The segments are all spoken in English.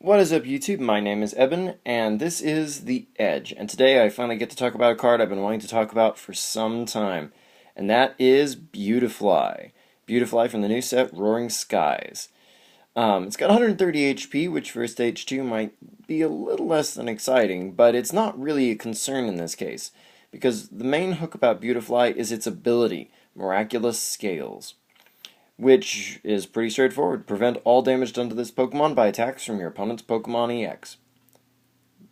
What is up, YouTube? My name is Eben, and this is The Edge. And today I finally get to talk about a card I've been wanting to talk about for some time, and that is Beautifly. Beautifly from the new set, Roaring Skies. It's got 130 HP, which for stage 2 might be a little less than exciting, but it's not really a concern in this case, because the main hook about Beautifly is its ability, Miraculous Scales, which is pretty straightforward. Prevent all damage done to this Pokemon by attacks from your opponent's Pokemon EX.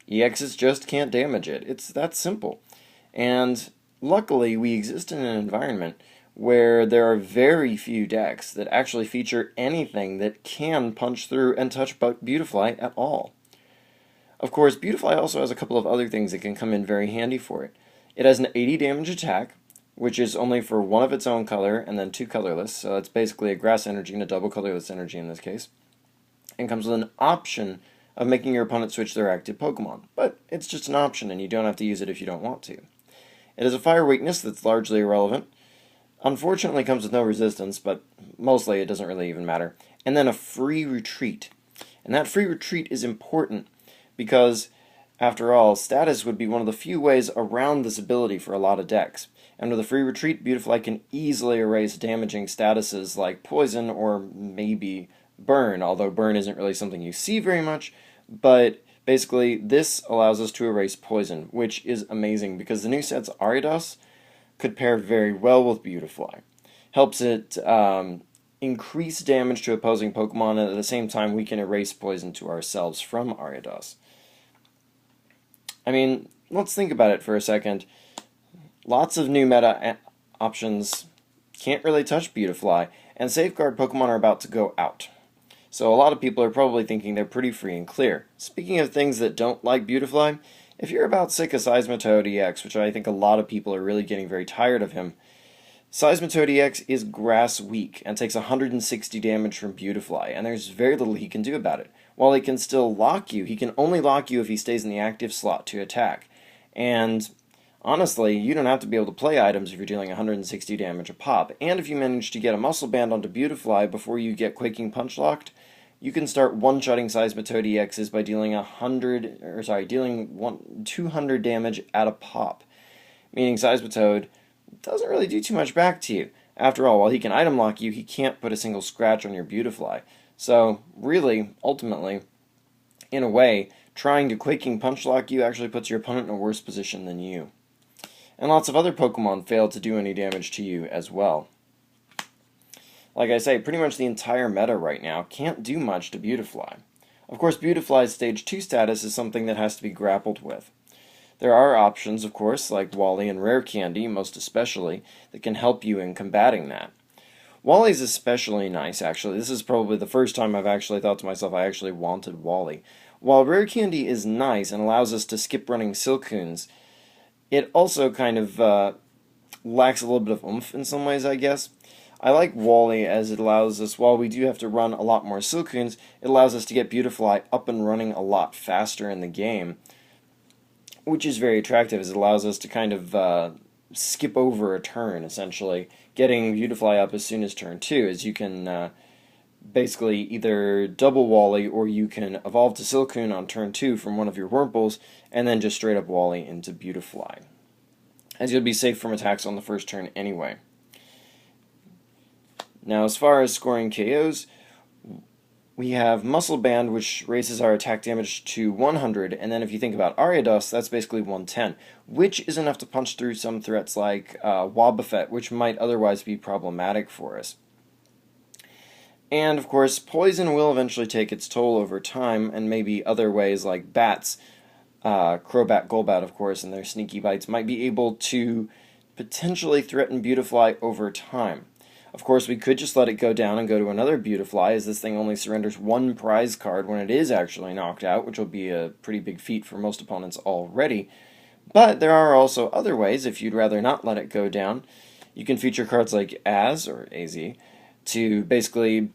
EXs just can't damage it. It's that simple. And luckily, we exist in an environment where there are very few decks that actually feature anything that can punch through and touch Beautifly at all. Of course, Beautifly also has a couple of other things that can come in very handy for it. It has an 80 damage attack, which is only for one of its own color and then two colorless, so it's basically a grass energy and a double colorless energy in this case, and comes with an option of making your opponent switch their active Pokemon, but it's just an option and you don't have to use it if you don't want to. It has a fire weakness that's largely irrelevant. Unfortunately, it comes with no resistance, but mostly it doesn't really even matter. And then a free retreat. And that free retreat is important because, after all, status would be one of the few ways around this ability for a lot of decks. And with a free retreat, Beautifly can easily erase damaging statuses like poison or maybe burn, although burn isn't really something you see very much, but basically this allows us to erase poison, which is amazing because the new set's Ariados could pair very well with Beautifly. Helps it increase damage to opposing Pokemon, and at the same time we can erase poison to ourselves from Ariados. I mean, let's think about it for a second. Lots of new meta options can't really touch Beautifly, and Safeguard Pokemon are about to go out. So a lot of people are probably thinking they're pretty free and clear. Speaking of things that don't like Beautifly, if you're about sick of Seismitoad EX, which I think a lot of people are really getting very tired of him, Seismitoad EX is grass weak and takes 160 damage from Beautifly, and there's very little he can do about it. While he can still lock you, he can only lock you if he stays in the active slot to attack. And honestly, you don't have to be able to play items if you're dealing 160 damage a pop, and if you manage to get a Muscle Band onto Beautifly before you get Quaking Punch locked, you can start one-shotting Seismitoad EXs by dealing 200 damage at a pop, meaning Seismitoad doesn't really do too much back to you. After all, while he can item lock you, he can't put a single scratch on your Beautifly. So, really, ultimately, in a way, trying to Quaking Punch lock you actually puts your opponent in a worse position than you. And lots of other Pokemon fail to do any damage to you as well. Like I say, pretty much the entire meta right now can't do much to Beautifly. Of course, Beautifly's Stage 2 status is something that has to be grappled with. There are options, of course, like Wally and Rare Candy, most especially, that can help you in combating that. Wally's especially nice, actually. This is probably the first time I've actually thought to myself I actually wanted Wally. While Rare Candy is nice and allows us to skip running Silcoons, it also kind of lacks a little bit of oomph in some ways, I guess. I like Wally as it allows us, while we do have to run a lot more Silcoons, it allows us to get Beautifly up and running a lot faster in the game, which is very attractive as it allows us to kind of skip over a turn, essentially, getting Beautifly up as soon as turn 2, as you can basically either double Wally or you can evolve to Silcoon on turn 2 from one of your Wurmples, and then just straight up Wally into Beautifly, as you'll be safe from attacks on the first turn anyway. Now, as far as scoring KOs, we have Muscle Band, which raises our attack damage to 100, and then if you think about Ariados, that's basically 110, which is enough to punch through some threats like Wobbuffet, which might otherwise be problematic for us. And, of course, Poison will eventually take its toll over time, and maybe other ways like Bats, Crobat, Golbat, of course, and their sneaky bites might be able to potentially threaten Beautifly over time. Of course, we could just let it go down and go to another Beautifly, as this thing only surrenders one prize card when it is actually knocked out, which will be a pretty big feat for most opponents already. But there are also other ways, if you'd rather not let it go down. You can feature cards like Az, or AZ, to basically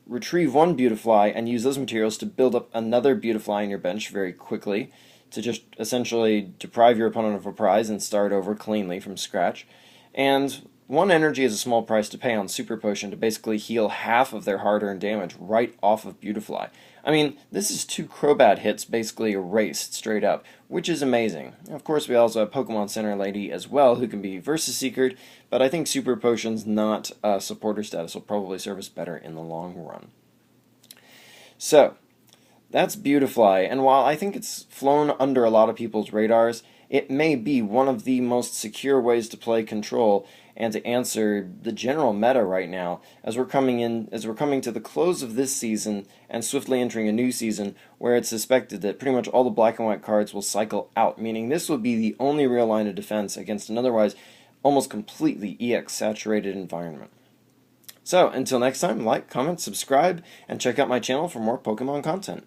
retrieve one Beautifly and use those materials to build up another Beautifly in your bench very quickly, to just essentially deprive your opponent of a prize and start over cleanly from scratch. And 1 energy is a small price to pay on Super Potion to basically heal half of their hard-earned damage right off of Beautifly. I mean, this is 2 Crobat hits basically erased straight up, which is amazing. Of course, we also have Pokemon Center Lady as well, who can be Versus Seekered, but I think Super Potion's not supporter status will probably serve us better in the long run. So, that's Beautifly, and while I think it's flown under a lot of people's radars, it may be one of the most secure ways to play Control and to answer the general meta right now as we're coming to the close of this season and swiftly entering a new season where it's suspected that pretty much all the black and white cards will cycle out, meaning this will be the only real line of defense against an otherwise almost completely EX saturated environment. So, until next time, like, comment, subscribe, and check out my channel for more Pokemon content.